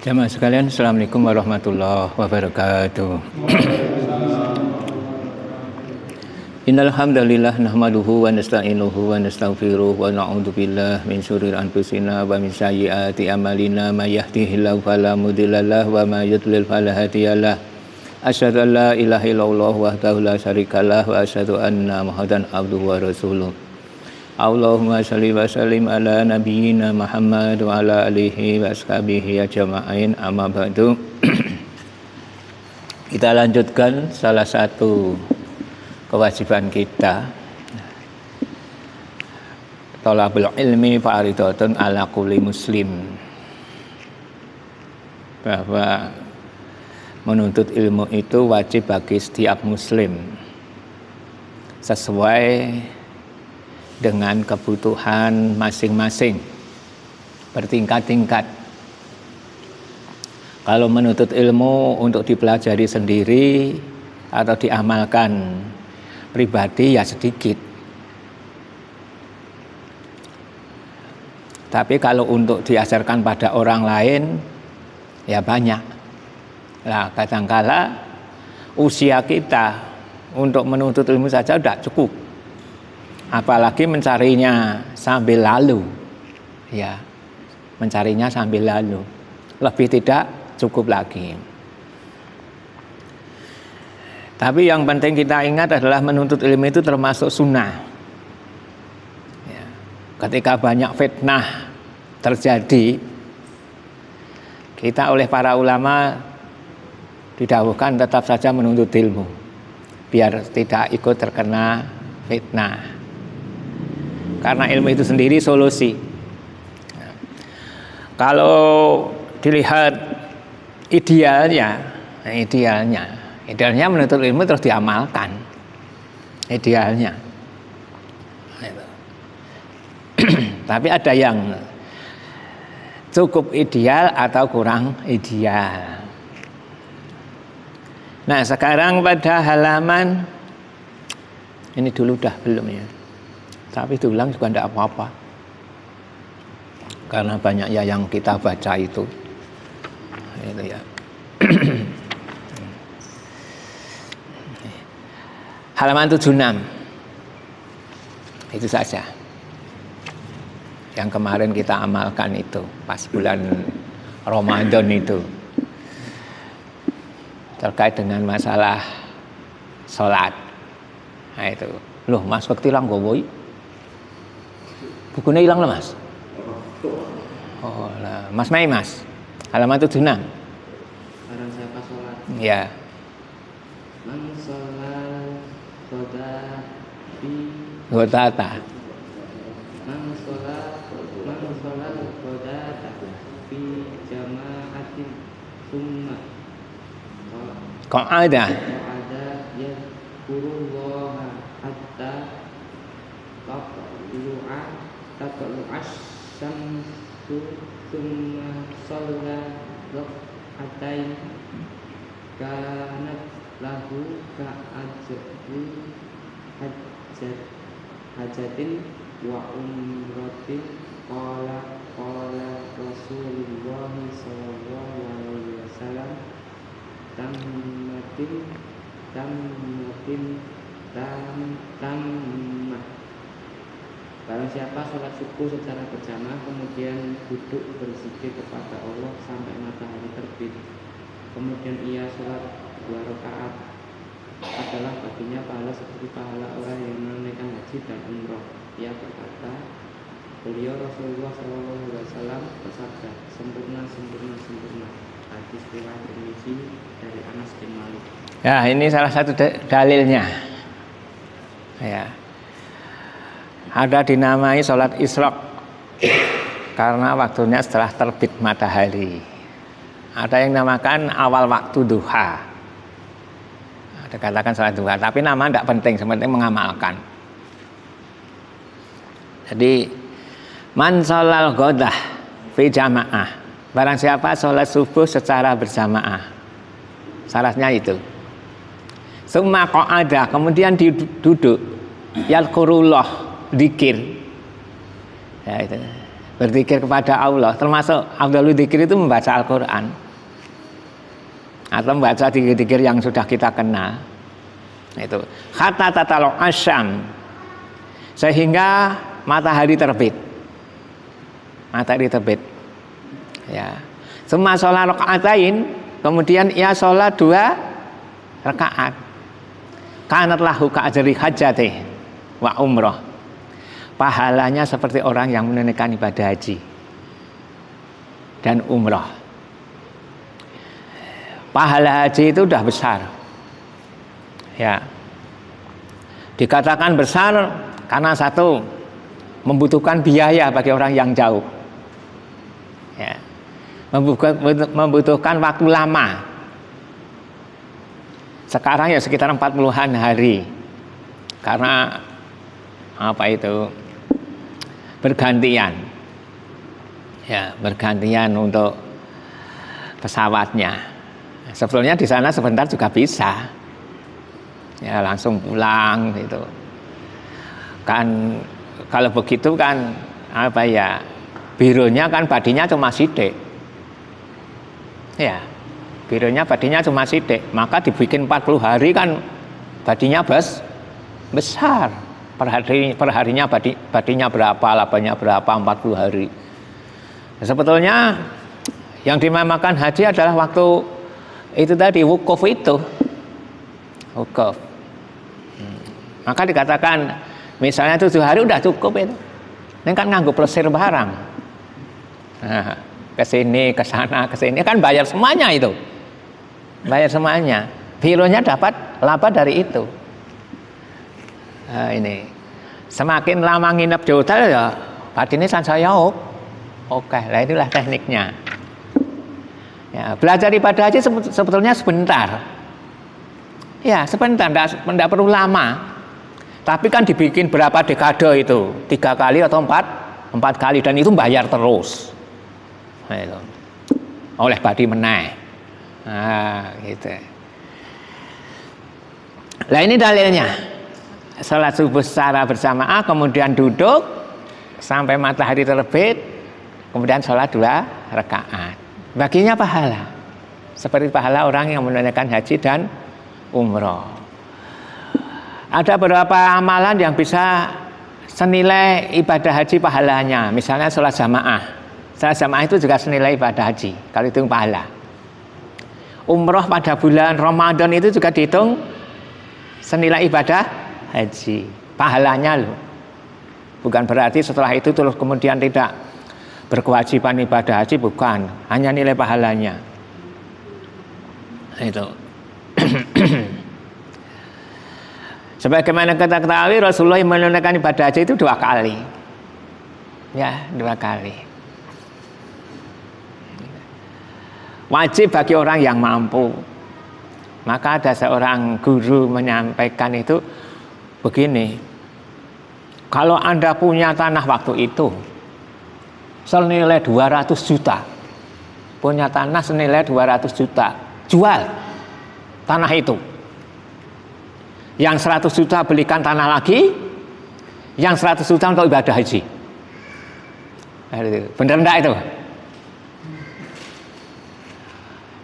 Jamaah sekalian, Assalamualaikum warahmatullahi wabarakatuh. Innal hamdalillah nahmaduhu wa nasta'inuhu wa nastaghfiruh wa na'udzu billahi min syururi anfusina wa min sayyiati a'malina may yahdihillahu fala mudhillalah wa may yudlil fala hadiyalah. Asyhadu an la ilaha illallah wahdahu la syarikalah wa asyhadu anna Muhammadan abduhu wa rasuluh. Allahumma shalli wa sallim ala nabiyyina Muhammad wa ala alihi wa ashabihi ajma'in, amma ba'du. Kita lanjutkan salah satu kewajiban kita, thalabul ilmi faridatun ala kulli muslim, bahwa menuntut ilmu itu wajib bagi setiap muslim sesuai dengan kebutuhan masing-masing, bertingkat-tingkat. Kalau menuntut ilmu untuk dipelajari sendiri atau diamalkan pribadi ya sedikit. Tapi kalau untuk diajarkan pada orang lain ya banyak. Nah, kadangkala usia kita untuk menuntut ilmu saja sudah cukup. Apalagi mencarinya sambil lalu, ya, mencarinya sambil lalu, lebih tidak cukup lagi. Tapi yang penting kita ingat adalah menuntut ilmu itu termasuk sunnah. Ya. Ketika banyak fitnah terjadi, kita oleh para ulama didhawuhkan tetap saja menuntut ilmu, biar tidak ikut terkena fitnah. Karena ilmu itu sendiri solusi. Kalau dilihat idealnya menuntut ilmu terus diamalkan. Idealnya. Tapi ada yang cukup ideal atau kurang ideal. Nah, sekarang pada halaman ini dulu dah belum ya. Tapi diulang juga tidak apa-apa, karena banyaknya yang kita baca itu ya. Halaman 76 itu saja yang kemarin kita amalkan itu pas bulan Ramadan itu, terkait dengan masalah sholat. Nah itu, loh Mas Bekti lang gowoi, bukunya hilang lah Mas. Oh lah, Mas Mei Mas, halaman 76. Barang siapa sholat, ya. Man sholat Godata. Man sholat fi jama'atin summa Qa'ada yadhkurullaha hatta tatlu'as syamsu summa shalla rak'atain kanat lahu hajatin wa umratin qala Rasulullah sallallahu alaihi wasallam tammah. Barang siapa sholat subuh secara berjamaah kemudian duduk berzikir kepada Allah sampai matahari terbit, kemudian ia sholat 2 rakaat, adalah baginya pahala seperti pahala orang yang menunaikan haji dan umroh. Ia berkata, beliau Rasulullah SAW bersabda, sempurna. Hadis riwayat Tirmidzi dari Anas bin Malik. Ya, ini salah satu dalilnya. Ya. Ada dinamai sholat isyraq karena waktunya setelah terbit matahari. Ada yang namakan awal waktu duha. Ada katakan sholat duha, tapi nama tidak penting, sepenting mengamalkan. Jadi man sholal ghadah fi jamaah, barang siapa sholat subuh secara berjamaah, syaratnya itu. Summa qa'ada, kemudian duduk, yadhkurullah, zikir. Ya itu. berzikir kepada Allah, termasuk afdhalul dzikir itu membaca Al-Qur'an atau membaca dzikir-dzikir yang sudah kita kenal. Itu hatta tatalo asyam, sehingga matahari terbit. Matahari terbit. Ya. Summa sholat rakaatain, kemudian ia sholat 2 rakaat. Kanat lahu ka ajri hajjati wa umrah. Pahalanya seperti orang yang menunaikan ibadah haji dan umrah. Pahala haji itu sudah besar. Ya. Dikatakan besar karena satu, membutuhkan biaya bagi orang yang jauh. Ya. Membutuhkan waktu lama. Sekarang ya sekitar 40-an hari. Karena apa itu? Bergantian. Ya, bergantian untuk pesawatnya. Sebetulnya di sana sebentar juga bisa. Ya, langsung pulang gitu. Kan kalau begitu kan apa ya? Bironya kan badinya cuma sidik. Ya. Bironya badinya cuma sidik, maka dibikin 40 hari kan badinya besar. Perharinya badinya berapa, labanya berapa, 40 hari. Sebetulnya yang dinamakan haji adalah waktu itu tadi, wukuf itu. Wukuf. Maka dikatakan misalnya 7 hari udah cukup itu. Ini kan nganggo plesir barang. Nah, ke sini, ke sana, ke sini kan bayar semuanya itu. Bayar semuanya. Bironya dapat laba dari itu. Nah, ini. Semakin lama nginep di hotel ya, batinnya saya oke, lah itulah tekniknya. Ya, belajar ibadah haji sebetulnya sebentar. Ya, sebentar, tidak perlu lama. Tapi kan dibikin berapa dekade itu, 3 kali atau 4 kali, dan itu bayar terus. Nah, itu. Oleh badi meneh. Nah, gitu. Nah, ini dalilnya. Salat subuh secara bersamaan, kemudian duduk sampai matahari terbit, kemudian sholat 2 rakaat. Baginya pahala. Seperti pahala orang yang menunaikan haji dan umroh. Ada beberapa amalan yang bisa senilai ibadah haji pahalanya. Misalnya sholat jamaah. Sholat jamaah itu juga senilai ibadah haji, kalau hitung pahala. Umroh pada bulan Ramadan itu juga dihitung senilai ibadah haji. Pahalanya loh. Bukan berarti setelah itu terus kemudian tidak berkewajiban ibadah haji, bukan. Hanya nilai pahalanya. Itu. Sebagaimana kita ketahui, Rasulullah menunaikan ibadah haji itu 2 kali. Ya, 2 kali. Wajib bagi orang yang mampu. Maka ada seorang guru menyampaikan itu begini. Kalau Anda punya tanah waktu itu senilai 200 juta. Punya tanah senilai 200 juta. Jual tanah itu. Yang 100 juta belikan tanah lagi, yang 100 juta untuk ibadah haji. Bener enggak itu?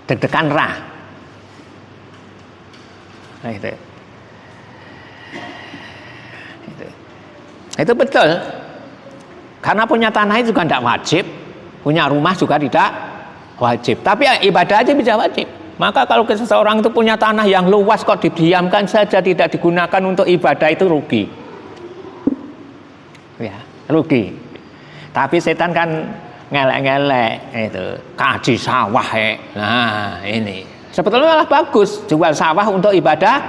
Deg-degan rah. Nah, itu betul. Karena punya tanah itu juga tidak wajib, punya rumah juga tidak wajib. Tapi ibadah haji bisa wajib. Maka kalau seseorang itu punya tanah yang luas kok didiamkan saja, tidak digunakan untuk ibadah, itu rugi. Ya, rugi. Tapi setan kan ngelek-ngelek itu, kaji sawah ya. Nah, ini sebetulnya malah bagus jual sawah untuk ibadah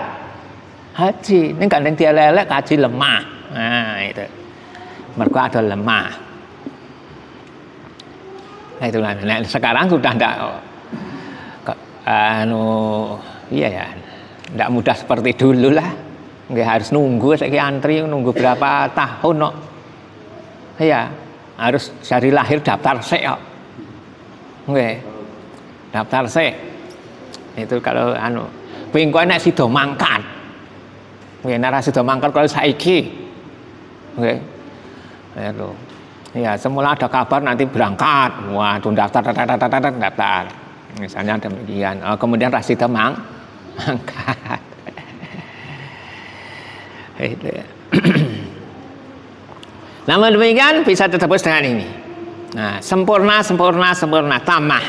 haji. Ini kan yang dia lelek kaji lemah. Nah, itu. Mereka ada lemah. Nah, itulah. Nah, sekarang sudah tidak iya ya, tidak mudah seperti dulu lah. Nggak harus nunggu, saya antri nunggu berapa tahun no. Iya, harus dari lahir daftar sik kok. Nggih. Daftar sik. Itu kalau pengko nek sida mangkat. Nggih, nek sida mangkat kalau saiki. Nggih. Itu. Ya, semula ada kabar nanti berangkat. Wah, itu daftar. Misalnya demikian. Kemudian Rasida mangkat. Itu ya. Namun demikian bisa tertebus dengan ini. Nah, sempurna, tamah.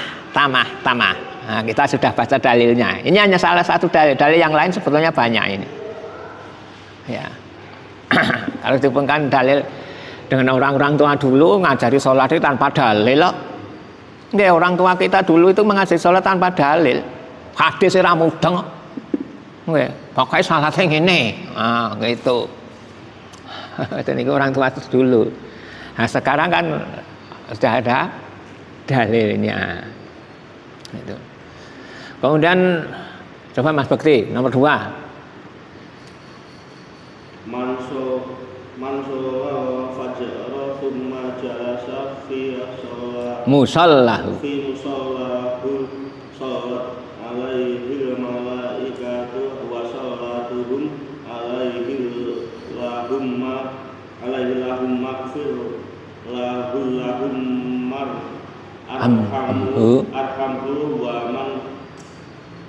Nah, kita sudah baca dalilnya. Ini hanya salah satu dalil. Dalil yang lain sebetulnya banyak ini. Ya. Kalau dihubungkan dalil dengan orang-orang tua dulu ngajari sholat itu tanpa dalil loh. Nggih, orang tua kita dulu itu mengajari sholat tanpa dalil. Hadis ora mudeng. Nggih, pokoke salate ngene. Ah, gitu. Itu orang tua dulu. Nah, sekarang kan sudah ada dalilnya. Itu. Kemudian coba Mas Bekti nomor 2. Manso fajara thumma jalasa fi musallahu salat alaihi malaikatu wa salatuhum alaihi lahum maghfir lahum arhamhu wa man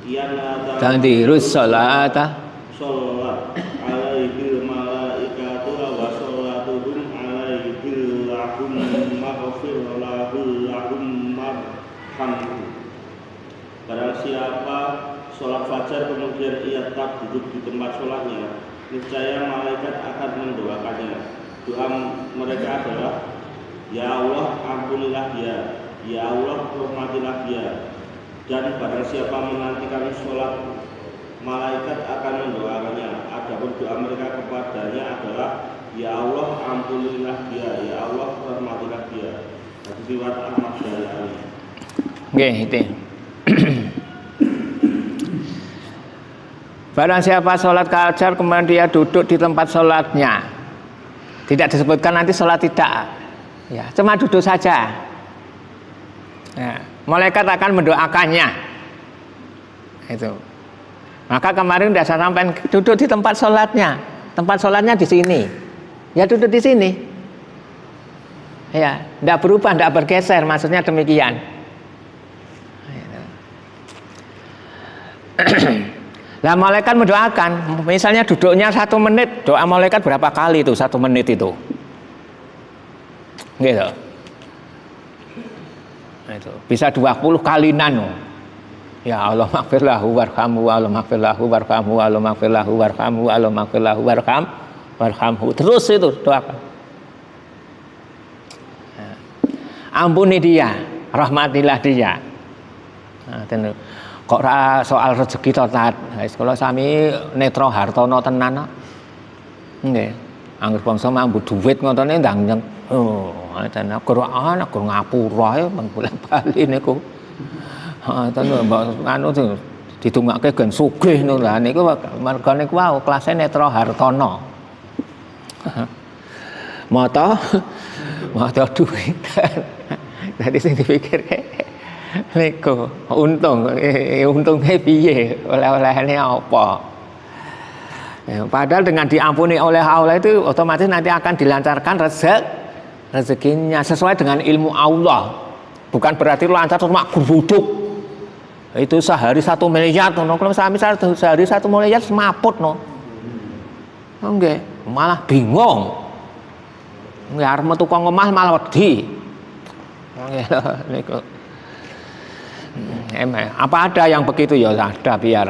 yanata tandirus salata sholat alaihi malaikatu wa sholatuhum alaihi lahum maghfir lahum marhamhu. Barang siapa sholat fajar kemudian ia tetap duduk di tempat sholatnya, niscaya malaikat akan mendoakannya. Doa mereka adalah, ya Allah ampunilah dia, ya Allah rahmatilah dia. Dan barang siapa menantikan sholat, malaikat akan mendoakannya. Adapun doa mereka kepadanya adalah, ya Allah ampunilah dia, ya Allah rahmatilah dia. Hadis riwayat Ahmad dari Ali. Nggih, itu. Barang siapa sholat fajar kemudian dia duduk di tempat sholatnya, tidak disebutkan nanti sholat tidak, ya, cuma duduk saja. Ya, malaikat akan mendoakannya. Itu. Maka kemarin sudah saya sampaikan, duduk di tempat sholatnya. Tempat sholatnya di sini. Ya duduk di sini. Ya, tidak berubah, tidak bergeser. Maksudnya demikian. Nah, malaikat mendoakan. Misalnya duduknya 1 menit, doa malaikat berapa kali itu 1 menit itu? Gitu. Itu bisa 20 kalinan. Ya Allah maghfirlahu warhamhu, Allah maghfirlahu warhamhu, Allah maghfirlahu warhamhu, Allah maghfirlahu warhamhu. Terus itu doakan. Nah, ampuni dia, rahmatilah dia. Nah, kok soal rezeki to tat. Kalau sami netra hartono tenan. Nggih. Angger bangsa mambu dhuwit ngontene ndang. Oh, ngoten. Quran aku ngapura ya bola-bali niku. Heeh, anu ditungake gen sugih niku lha niku marga niku wau kelase netra hartono. Mata dhuwit. Dadi sing dipikirke niku untungnya piye, oleh-olehnya apa? Ya, padahal dengan diampuni oleh Allah itu otomatis nanti akan dilancarkan rezekinya sesuai dengan ilmu Allah. Bukan berarti lancar cuma geruduk. Itu sehari 1 miliar, no. Kalau sehari 1 miliar semaput, no. Nggih, malah bingung. Nggih arep metu kok omah malah wedi. Nggih niku. Apa ada yang begitu ya ada biar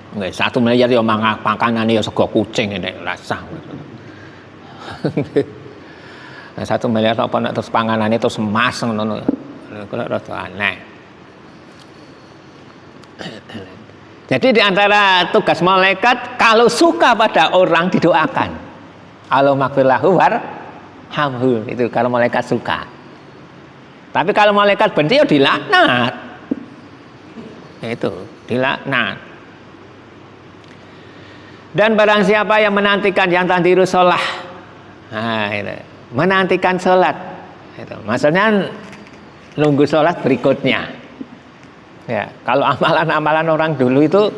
nggak 1 miliar ya makanan ya sego kucing ini rasa. Nah, 1 miliar apa nak terus panganan itu emas ngono. Kalau rada aneh. Jadi di antara tugas malaikat kalau suka pada orang didoakan. Allahumma maghfirlahu warhamhu, itu kalau malaikat suka. Tapi kalau malaikat benci ya dilaknat. Itu, dilaknat. Dan barang siapa yang menantikan yang tandiru sholah, nah, itu, menantikan sholat, itu, maksudnya nunggu sholat berikutnya. Ya, kalau amalan-amalan orang dulu itu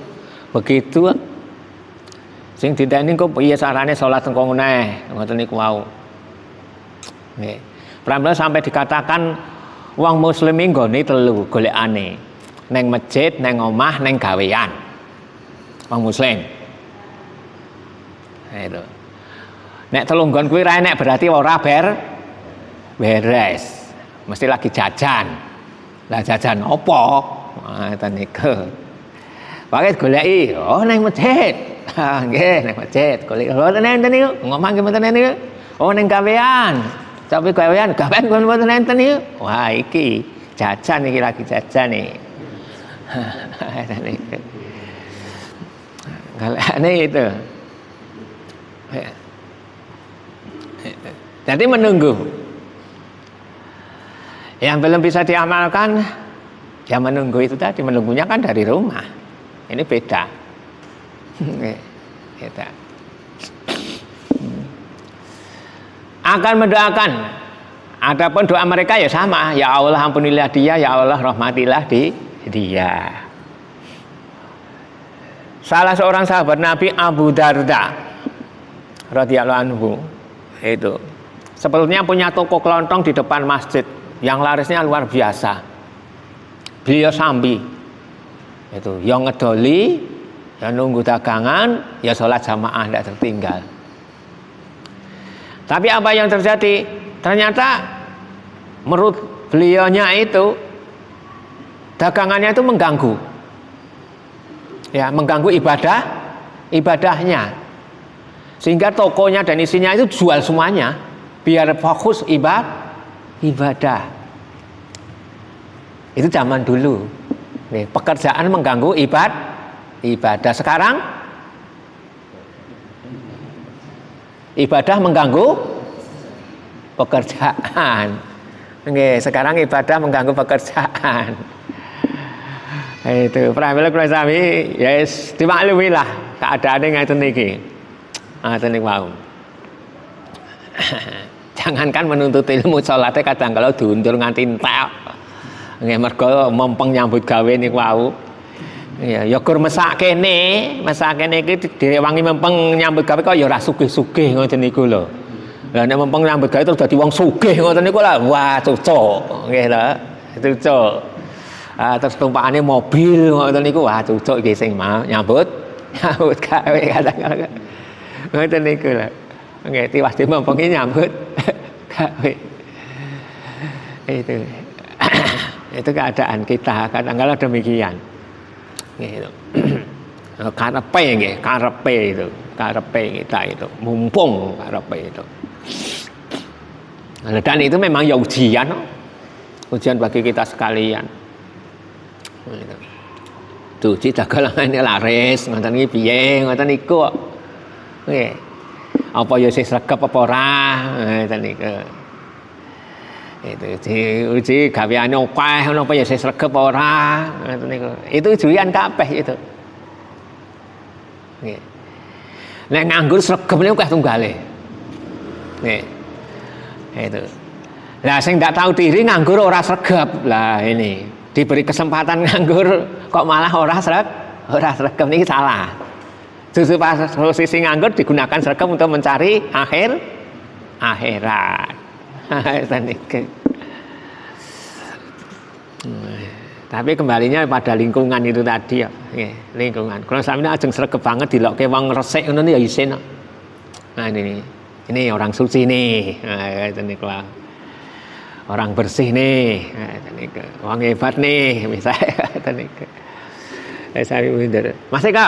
begitu. Sing diteni kok piye carane sholat engko ngene, ngoten niku wau. Nggih. Pramila sampai dikatakan wong muslim iki nggone telu golekane. Neng masjid, neng omah, neng gawean. Wong muslim. Itu. Nek telu nggon kuwi ra enek berarti ora beres. Mesti lagi jajan. Lah jajan apa? Ngoten niku. Pakai goleki, oh neng masjid. Nggih, neng masjid. Golek lho enten niku. Ngomong ki mboten niku. Oh neng gawean. Tapi gawean kuwi mboten enten niku. Wah, iki jajan iki lagi jajan nih. Galakane itu. Jadi menunggu. Yang belum bisa diamalkan, ya menunggu itu tadi, menunggunya kan dari rumah. Ini beda. Beda. Akan mendoakan. Adapun doa mereka ya sama, ya Allah ampunilah dia, ya Allah rahmatilah dia. Salah seorang sahabat Nabi Abu Darda radhiyallahu anhu itu sebetulnya punya toko kelontong di depan masjid yang larisnya luar biasa. Beliau sambi itu yang ngedoli, yang nunggu dagangan, ya sholat jamaah tidak tertinggal. Tapi apa yang terjadi? Ternyata menurut beliaunya itu dagangannya itu mengganggu, ya mengganggu ibadahnya, sehingga tokonya dan isinya itu jual semuanya biar fokus ibadah. Itu zaman dulu. Nih, pekerjaan mengganggu ibadah. Sekarang ibadah mengganggu pekerjaan. Nggih, sekarang ibadah mengganggu pekerjaan. Itu pramila kula sami ya wis dimaklumi lah keadaane ngaten niki. Ngaten niku wau. Jangankan menuntut ilmu salate kadang kala diundur nganti entek. Nggih mergo mempeng nyambut gawe niku wau. Ya gur mesak kene iki direwangi mempeng nyambut gawe kok ya ora sugih-sugih ngoten niku lho. Lah nek mempeng nyambut gawe terus dadi wong sugih ngoten niku lah wah cocok. Nggih lho, cocok. Terus tumpakane mobil ngoten niku wah cocok iki sing nyambut gawe kadang-kadang. Ngoten niku lho. Nggih tiwas dimempengi nyambut gawe. Itu keadaan kita kadang-kadang demikian. Gitu. Karepe kita itu mumpung karepe itu. Dan itu memang ya ujian bagi kita sekalian. Gitu. Duci dagelane laris ngoten iki piye ngoten niku kok. Nggih. Apa ya sing sregep apa ora ngoten niku. Itu uji gaweane akeh ngono apa ya sing sregep ora ngoten niku. Itu ujian kabeh itu. Nggih. Nek nganggur sregep niku akeh tunggale. Nggih. Itu. Lah sing ndak tahu diri nganggur ora sregep. Lah ini diberi kesempatan nganggur kok malah ora sregep niki salah. Justru pas posisi nganggur digunakan sregep untuk mencari akhirat. Tapi kembalinya pada lingkungan itu tadi ya, lingkungan. Kalau sampeyan ajeng sregep banget dilokke wong resik ngono ya isin. Nah ini orang suci nih. Nah, ini orang bersih nih. Nah, orang hebat nih misalnya niku. Saya mundur. Mas Eka.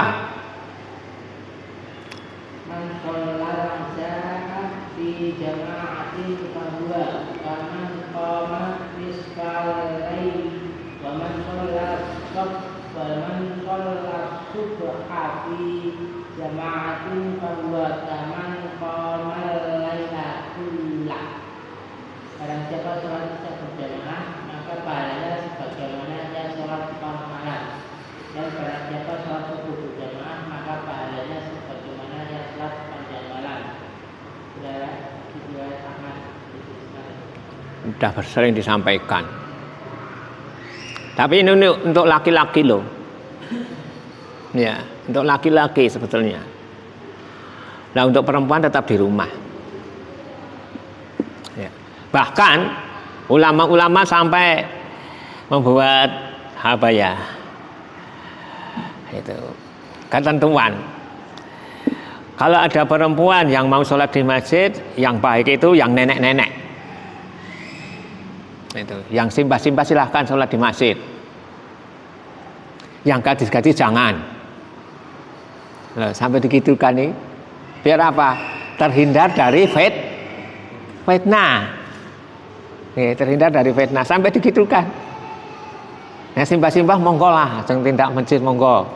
Barang siapa sholat isya berjamaah maka pahalanya sebagaimana dia sholat malam. Dan barang siapa sholat subuh berjamaah maka pahalanya sebagaimana dia sholat sepanjang malam. Saudara, riwayat Ahmad. Sudah sering disampaikan. Tapi ini untuk laki-laki loh. Ya, untuk laki-laki sebetulnya. Nah, untuk perempuan tetap di rumah. Ya. Bahkan ulama-ulama sampai membuat apa ya, itu ketentuan. Kalau ada perempuan yang mau sholat di masjid, yang baik itu yang nenek-nenek. Itu, yang simbah-simbah silahkan sholat di masjid. Yang gadis-gadis jangan. Loh, sampai digitukan nih, biar apa? Terhindar dari fitnah. Nih, terhindar dari fitnah sampai digitukan. Nah, simbah-simbah monggo lah, sing tindak masjid monggo.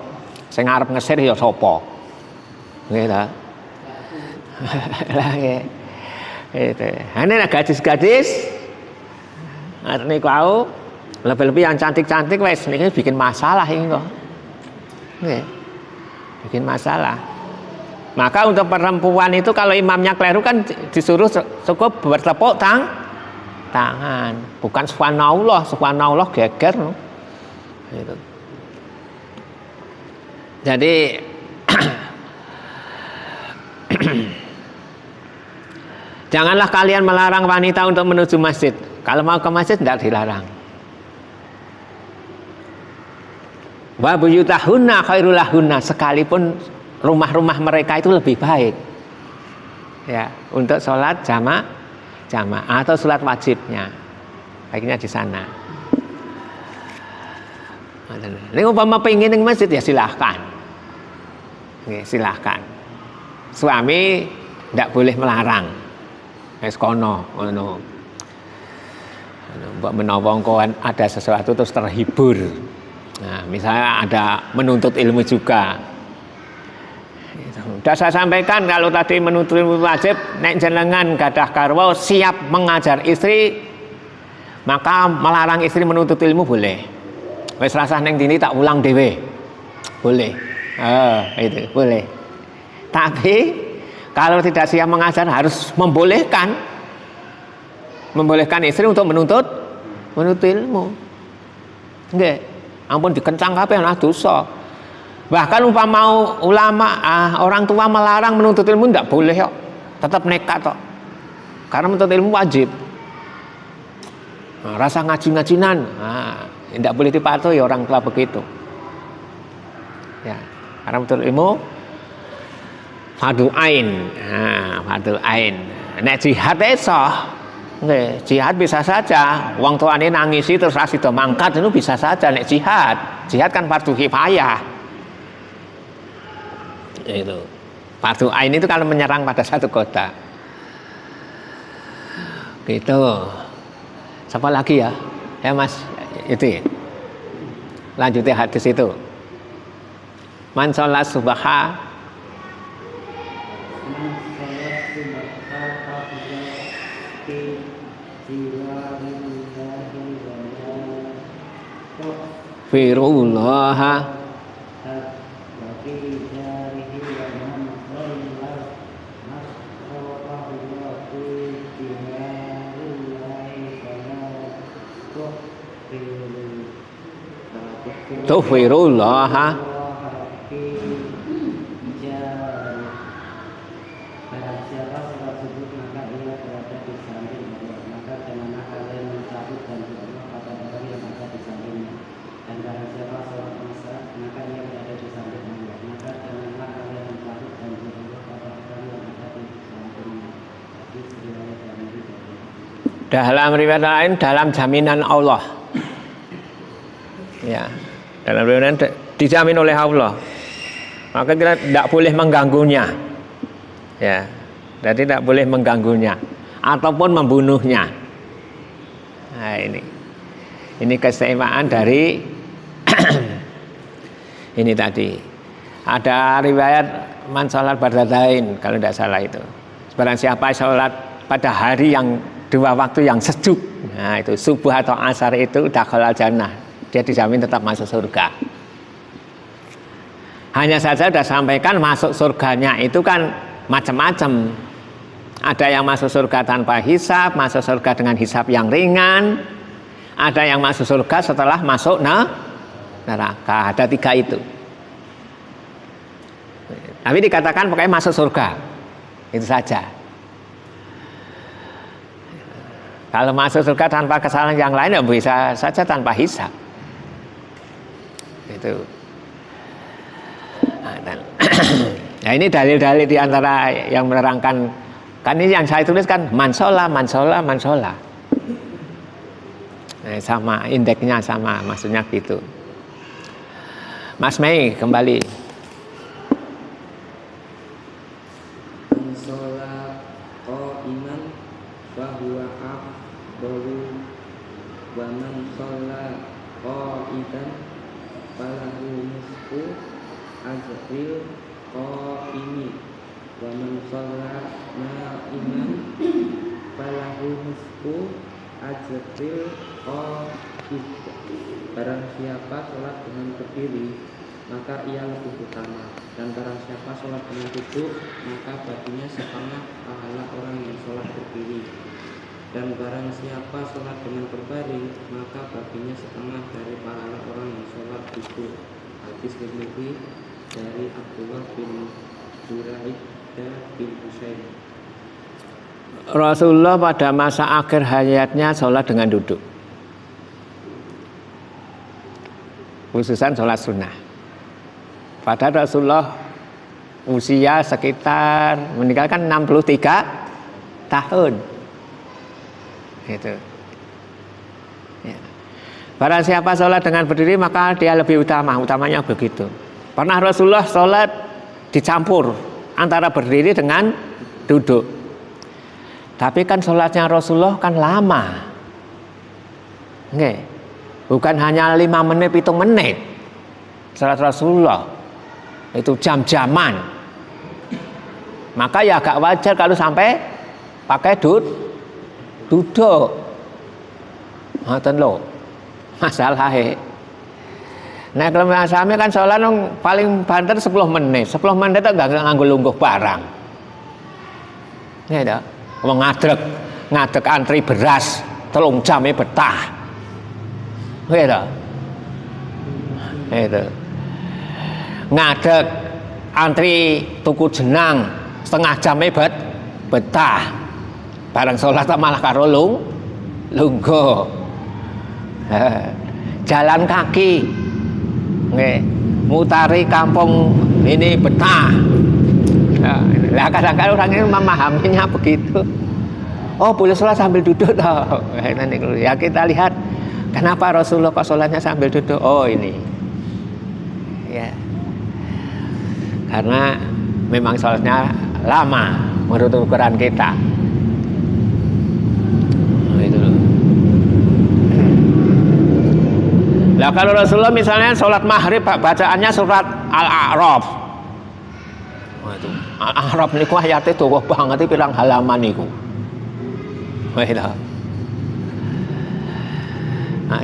Sing arep ngesir ya sapa? Gitu. Lah itu. Ini gadis-gadis ini kau lebih-lebih yang cantik-cantik wes ini bikin masalah ini kok. Bikin masalah. Maka untuk perempuan itu kalau imamnya keliru kan disuruh cukup bertepuk tangan, bukan subhanallah geger. Gitu. Jadi janganlah kalian melarang wanita untuk menuju masjid. Kalau mau ke masjid tidak dilarang. Wa buyutahunna khairul lahunna, sekalipun rumah-rumah mereka itu lebih baik. Ya, untuk sholat jamaah atau sholat wajibnya. Baiknya di sana. Ini umpama pengen ke masjid ya silahkan. Oke, silahkan. Suami tidak boleh melarang. Wis kono ngono. Mbok menawa ada sesuatu terus terhibur. Nah, misalnya ada menuntut ilmu juga. Sudah saya sampaikan kalau tadi menuntut ilmu wajib, nek jenengan gadah garwa siap mengajar istri, maka melarang istri menuntut ilmu boleh. Wis rasah neng dini tak ulang dhewe. Boleh. Itu boleh. Tapi kalau tidak siap mengajar harus membolehkan istri untuk menuntut ilmu. Nggih, ampun dikencang kabeh ana dosa. Bahkan umpama ulama orang tua melarang menuntut ilmu tidak boleh kok. Tetap nekat kok. Karena menuntut ilmu wajib. Rasa ngaji-ngajinan, tidak boleh dipatuhi orang tua begitu. Ya, karena menuntut ilmu fardhu ain. Fardhu ain. Nek jihad iso. Nggih, jihad bisa saja. Wong tuane nangisi terus asido mangkat itu bisa saja nek jihad. Jihad kan fardhu kifayah. Itu. Fardhu ain itu kalau menyerang pada satu kota. Gitu. Siapa lagi ya? Ya Mas, itu. Lanjutin hadis itu. Man sholat subha firullah tuhfirullah dalam riwayat lain dalam jaminan Allah. Ya, dalam riwayat dijamin oleh Allah. Maka kita tidak boleh mengganggunya. Ya, jadi tidak boleh mengganggunya ataupun membunuhnya. Nah, ini keistimewaan dari ini tadi. Ada riwayat man sholat bardadain kalau tidak salah itu. Barang siapa sholat pada hari yang dua waktu yang sejuk, nah itu subuh atau asar itu dakhalal jannah, dia dijamin tetap masuk surga. Hanya saja sudah sampaikan masuk surganya itu kan macam-macam. Ada yang masuk surga tanpa hisab, masuk surga dengan hisab yang ringan, ada yang masuk surga setelah masuk neraka. Ada tiga itu. Tapi dikatakan pokoknya masuk surga, itu saja. Kalau masuk surga tanpa kesalahan yang lain ya bisa saja tanpa hisab. Itu. Nah, ini dalil-dalil di antara yang menerangkan, kan ini yang saya tulis kan mansola. Nah, sama indeksnya sama, maksudnya gitu. Mas Mei kembali. Mansola qa'iman fahuwa afdalu wa man shalla qa'idan falahu nisfu ajril qa'imi wa man shalla na'iman falahu nisfu ajril qa'id. Barang siapa sholat dengan berdiri maka ia lebih utama, dan barang siapa sholat dengan duduk maka baginya setengah pahala orang yang sholat berdiri, dan barang siapa sholat dengan berbaring maka baginya setengah dari pahala orang yang sholat duduk. Hadis Tirmidzi dari Abdullah bin Buraidah bin Husain. Rasulullah pada masa akhir hayatnya sholat dengan duduk, khususan sholat sunnah. Padahal Rasulullah usia sekitar meninggalkan 63 tahun. Gitu. Ya. Barang siapa sholat dengan berdiri maka dia lebih utama, utamanya begitu. Pernah Rasulullah sholat dicampur antara berdiri dengan duduk. Tapi kan sholatnya Rasulullah kan lama. Nggih. Bukan hanya 5 menit, 7 menit. Sholat Rasulullah itu jam-jaman. Maka ya agak wajar kalau sampai pakai duduk. Ngoten lho. Masalahe. Nah, kalau sami kan sholat paling banter 10 menit. 10 menit itu enggak nganggo lungguh barang. Nggih ta? Wong ngadeg antri beras 3 jame betah. Nggih ta? Itu. Ngadeg antri tuku jenang 1/2 jame betah. Barang sholat malah karo lungguh. Jalan kaki nggih, mutari kampung ini betah. Nah, kadang-kadang orang ini memahaminya begitu. Oh, boleh sholat sambil duduk toh. Ya kita lihat kenapa Rasulullah kok sholatnya sambil duduk. Oh ini ya, karena memang sholatnya lama menurut ukuran kita. Nah, kalau Rasulullah misalnya sholat maghrib bacaannya surat Al-A'raf. Al-A'raf niku ayate dawa banget, pirang halaman niku. Nah,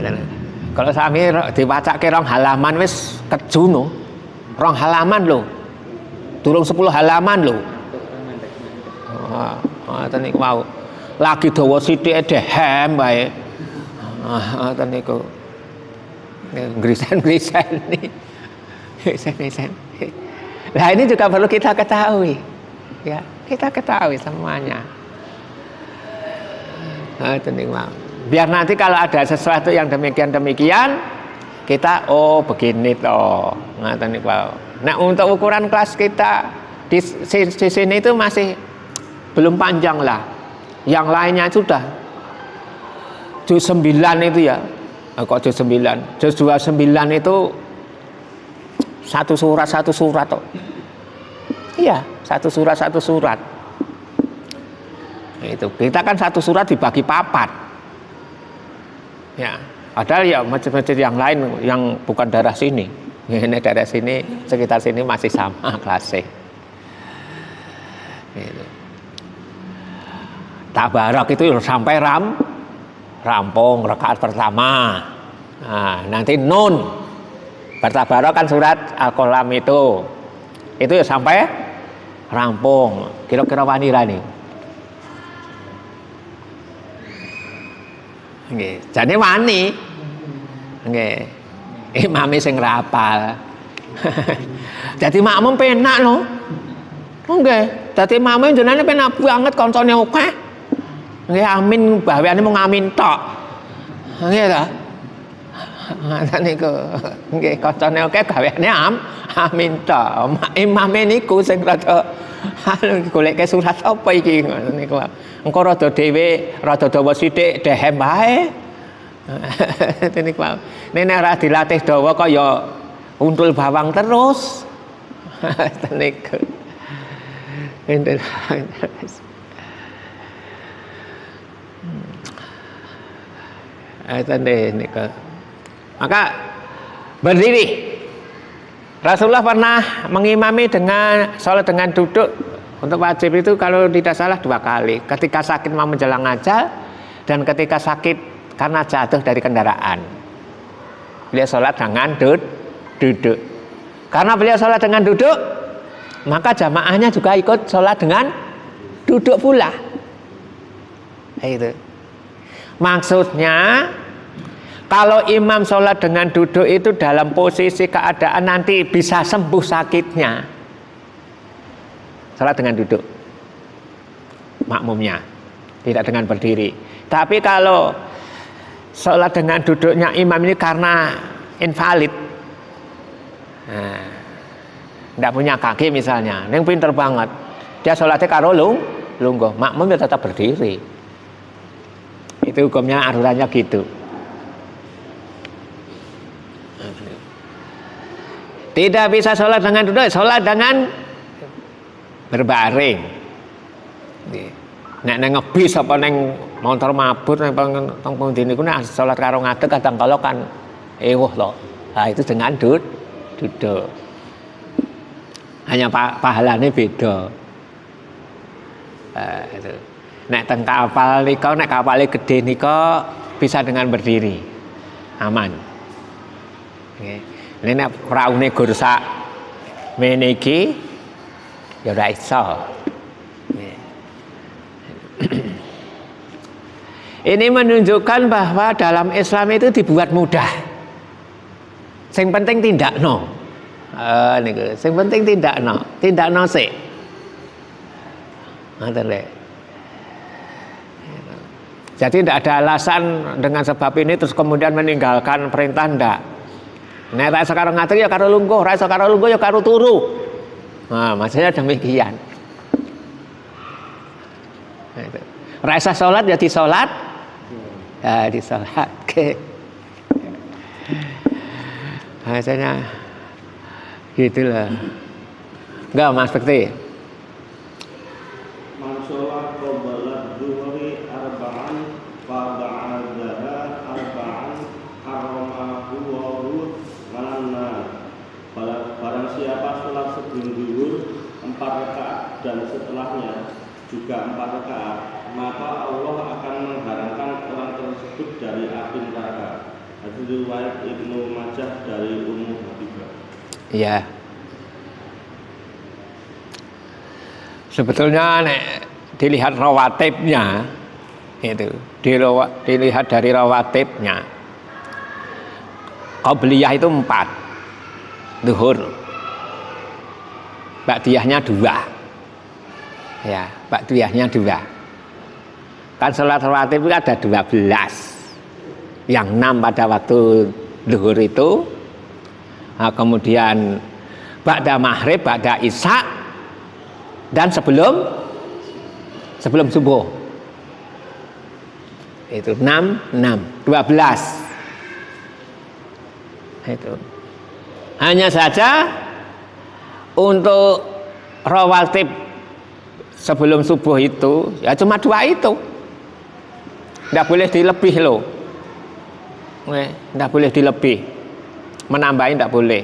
kalau sami diwacake 2 halaman wis keju no. 2 halaman lho. Durung 10 halaman lho. Ngoten niku wau. Lagi dawa sithike dehem bae. Ngoten niku. Grisen nih. Grisen. Nah, ini juga perlu kita ketahui. Ya, kita ketahui semuanya. Ngoten niku wau. Biar nanti kalau ada sesuatu yang demikian kita begini toh. Ngoten niku. Nah, untuk ukuran kelas kita di sini itu masih belum panjang lah. Yang lainnya sudah juz 9 itu ya. Kok juz 9? Juz 29 itu satu surat toh. Iya, satu surat. Itu kita kan satu surat dibagi 4. Ya, padahal ya masjid-masjid yang lain yang bukan daerah sini, ini daerah sini, sekitar sini masih sama kelasnya. Gitu. Tabarak itu sampai rampung rakaat pertama. Nah, nanti nun bertabarak kan surat Al-Qalam itu ya sampai rampung. Kira-kira wanira nih. Nggih, jane wani. Nggih. Imame sing rapal. Dadi makmum penak lho. Nggih, dadi makmum jenenge penak banget kancane akeh. Nggih amin bahwane mung amin tok. Nggih ta? Ngoten niku. Nggih kancane akeh gaweane amin tok. Imame niku sing rada goleke surat apa iki ngoten niku. Engko rada dhewe rada dawa sithik dehem wae. Niku. Nek ora dilatih dawa kaya untul bawang terus. Niku. Niku. Maka berdiri. Rasulullah pernah mengimami dengan sholat dengan duduk untuk wajib itu kalau tidak salah 2 kali. Ketika sakit mau menjelang ajal dan ketika sakit karena jatuh dari kendaraan. Beliau sholat dengan duduk. Karena beliau sholat dengan duduk, maka jamaahnya juga ikut sholat dengan duduk pula. Itu. Maksudnya kalau imam sholat dengan duduk itu dalam posisi keadaan nanti bisa sembuh sakitnya. Sholat dengan duduk. Makmumnya. Tidak dengan berdiri. Tapi kalau sholat dengan duduknya imam ini karena invalid. Nah, tidak punya kaki misalnya. Yang pinter banget. Dia sholatnya karo lungguh. Makmum ya tetap berdiri. Itu hukumnya aturannya gitu. Tidak bisa sholat dengan duduk, sholat dengan berbaring. Nek ngebis apa neng motor mabur neng pengundi niku nek sholat karo ngadeg kadang kala kan ewuh loh. Nah itu dengan duduk. Hanya pahalanya beda. Itu. Nek teng kapal nika nek kapale gede nika bisa dengan berdiri. Aman. Nggih. Nek praune gursak mene iki ya ora iso. Ini menunjukkan bahwa dalam Islam itu dibuat mudah. Sing penting tindakno. Niku, sing penting tindakno sik. Ngoten lho. Jadi tidak ada alasan dengan sebab ini terus kemudian meninggalkan perintah ndak. Nek ra iso karo ngatur ya karo lungguh, ra iso karo lungguh ya karo turu. Nah, maksudnya demikian. Ra iso salat ya disalat. Ya disalat. Oke. Maksudnya gitulah. Enggak Mas Bekti. Man sholat qabla dhuhri arba'an fa ba'daha arba'an haramahu mananna. Barang siapa sholat sebelum zuhur 4 rakaat dan setelahnya juga 4 rakaat, maka Allah akan mengharamkan orang tersebut dari api neraka. Hadits riwayat Ibnu Majah dari Ummu Habibah. Iya. Sebetulnya dilihat rawatibnya itu, dilihat dari rawatibnya. Qabliyah itu 4. Zuhur. Ba'diyahnya 2. Ya, ba'diyahnya 2. Kan salat rawatib itu ada 12. Yang 6 pada waktu zuhur itu. Nah, kemudian ba'da maghrib, ba'da isya dan sebelum subuh. Itu 12. Itu. Hanya saja untuk rawatib sebelum subuh itu ya cuma 2 itu. Tidak boleh dilebih loh. Tidak boleh dilebih. Menambahin tidak boleh.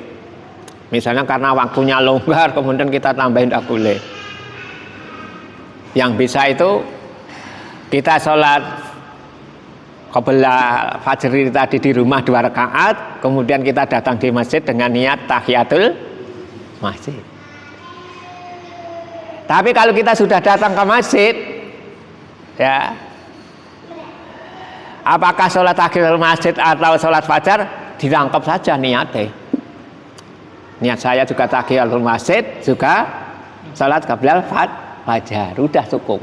Misalnya karena waktunya longgar kemudian kita tambahin tidak boleh. Yang bisa itu kita sholat qabla fajr tadi di rumah 2 rakaat, kemudian kita datang di masjid dengan niat tahiyatul masjid. Tapi kalau kita sudah datang ke masjid, ya, apakah sholat tahiyatul masjid atau sholat fajar, ditangkap saja niatnya. Niat saya juga tahiyatul masjid, juga sholat qabla fajar, udah cukup.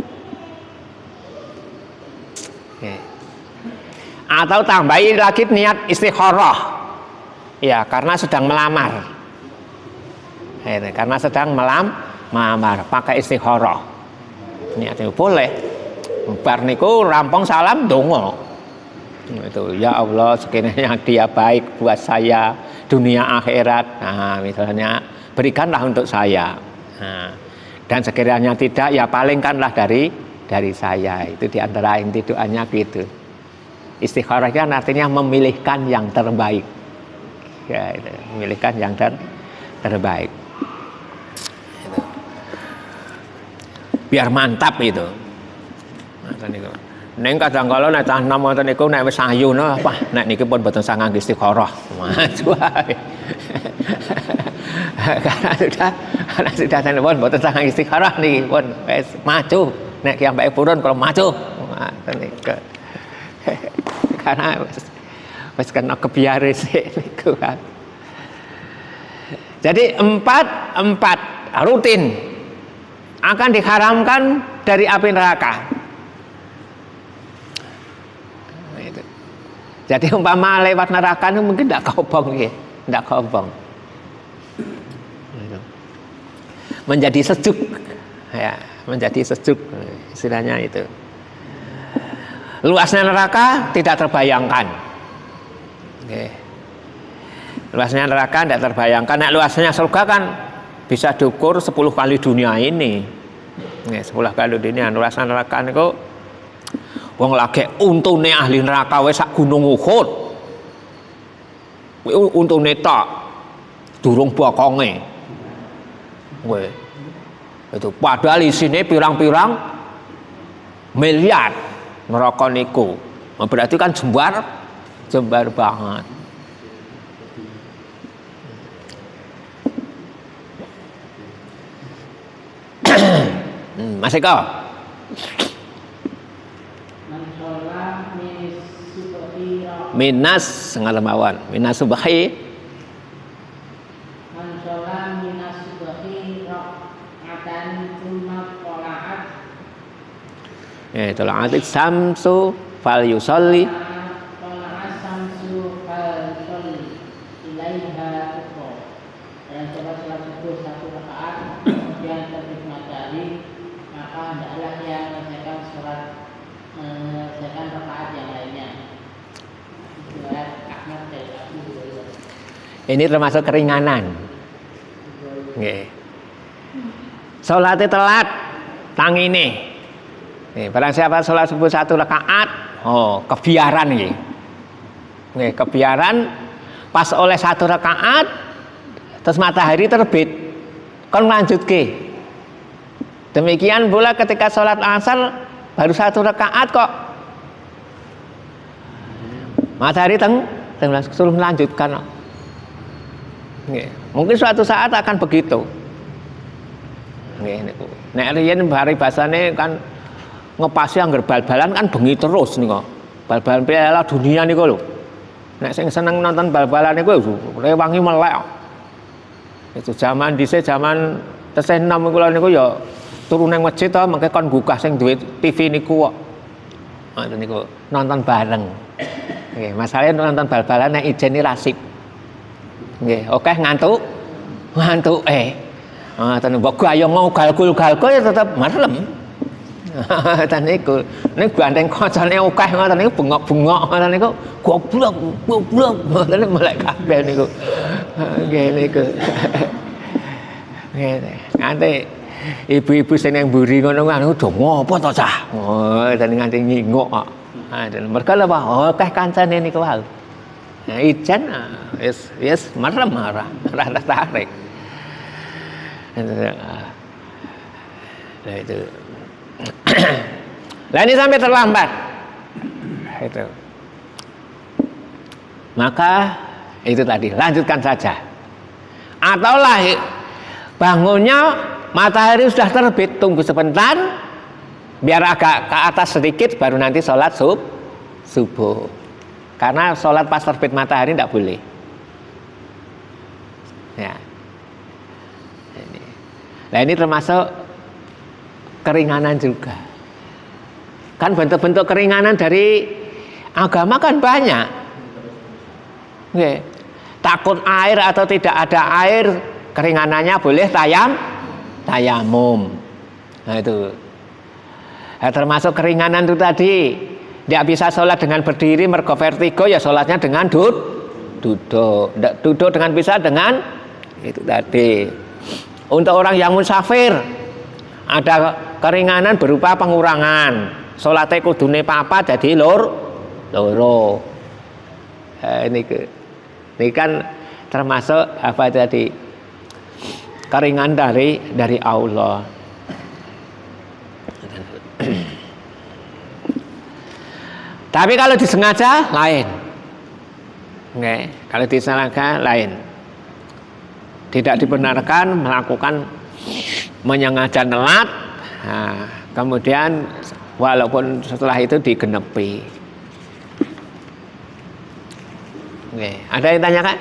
Atau tambahi lagi niat istikharah. Ya, karena sedang melamar. Karena sedang melamar, pakai istikharah. Niatnya boleh. Bar niku rampung salam donga. Itu, ya Allah, sekiranya dia baik buat saya dunia akhirat. Nah, misalnya berikanlah untuk saya. Nah, dan sekiranya tidak, ya palingkanlah dari saya. Itu diantara inti doanya gitu. Istikharah kan artinya memilihkan yang terbaik. Ya, itu, memilihkan yang terbaik. Itu. Biar mantap itu. Neng kadang-kala nek cah nom ngoten niku nek wis ayu apa nek niki pun boten sangang istikharah. Maju ae. Karena sudah telepon boten sangang istikharah niki pun wis maju. Nek ki ambek purun kalau maju. Ngoten niku. Karena wis kena kebiare sik niku. Jadi empat rutin akan diharamkan dari api neraka. Jadi umpama lewat neraka itu mungkin tidak kobong ya, tidak kobong. Menjadi sejuk, ya, menjadi sejuk istilahnya itu. Luasnya neraka tidak terbayangkan. Oke. Luasnya neraka tidak terbayangkan. Nah, luasnya surga kan bisa diukur 10 kali dunia ini. Oke, 10 kali dunia. Luasnya neraka itu wong lagi untune ahli neraka wis sak gunung Uhud. Untune tok durung bokonge. Kowe. Itu padahal isine pirang-pirang miliar neraka niku. Berarti kan jembar banget. Mas Eko. Minas ngalemawan minas subahi mansola minas subahi raqatan tsumma qola'at tola'at samsu fal yusolli qola'at samsu fal yusolli ilaiha ukhra. Dan sholat subuh 1 rakaat kemudian terbit matahari, maka hendaklah yang menyelesaikan rakaat yang lainnya. Ini termasuk keringanan. Nggih. Salate telat tangine. Nih, barang siapa salat subuh 1 rakaat, kebiaran nggih. Nggih, kebiaran pas oleh 1 rakaat terus matahari terbit. Kon lanjutke. Demikian pula ketika salat asar baru 1 rakaat kok matahari suruh melanjutkan. Mungkin suatu saat akan begitu. Nek riyen bari basane kan ngepasi anggar bal-balan kan bengi terus niku. Bal-balan Piala Dunia niku lho. Nek sing seneng nonton bal-balan niku rewangi melek. Itu zaman dhisik zaman tesih enom kula niku ya turu nang masjid to mengke kon gugah sing duwe TV niku kok. Niku nonton bareng. Nggih, masalahe nonton bal-balan nek ijen iki rasik. Nggih, oke ngantuk. Ten mbok ayo mau galkul-galkul ya tetep merem. Ten niku nek gandeng kancane akeh ngoten niku bengok-bengok ngoten niku goblok ngoten melek kabeh niku. Nggih niku. Nggih, nganti ibu-ibu sing nang mburi ngono kan do ngopo to cah. Dan nganti ngingok kok. Mergo apa? Akeh kancane niku wae. Nah, ijen yes merem ora tertarik. Nah itu. Lah ini sampai terlambat. Itu. Maka itu tadi lanjutkan saja. Atau lah bangunnya matahari sudah terbit, tunggu sebentar biar agak ke atas sedikit baru nanti sholat subuh. Karena sholat pas terbit matahari tidak boleh. Ya. Nah ini termasuk keringanan juga. Kan bentuk-bentuk keringanan dari agama kan banyak. Oke. Takut air atau tidak ada air, keringanannya boleh tayamum. Nah itu. Nah, termasuk keringanan itu tadi, tidak bisa sholat dengan berdiri mergo vertigo, ya sholatnya dengan duduk. Duduk dengan bisa dengan itu tadi. Untuk orang yang musafir, ada keringanan berupa pengurangan. Sholatnya kudune papa jadi loro. Ini kan termasuk apa tadi, keringan dari Allah. Tapi kalau disengaja lain. Oke, kalau disengaja lain. Tidak dibenarkan melakukan menyengaja nelat. Nah, kemudian walaupun setelah itu digenepi. Oke, ada yang tanyakan?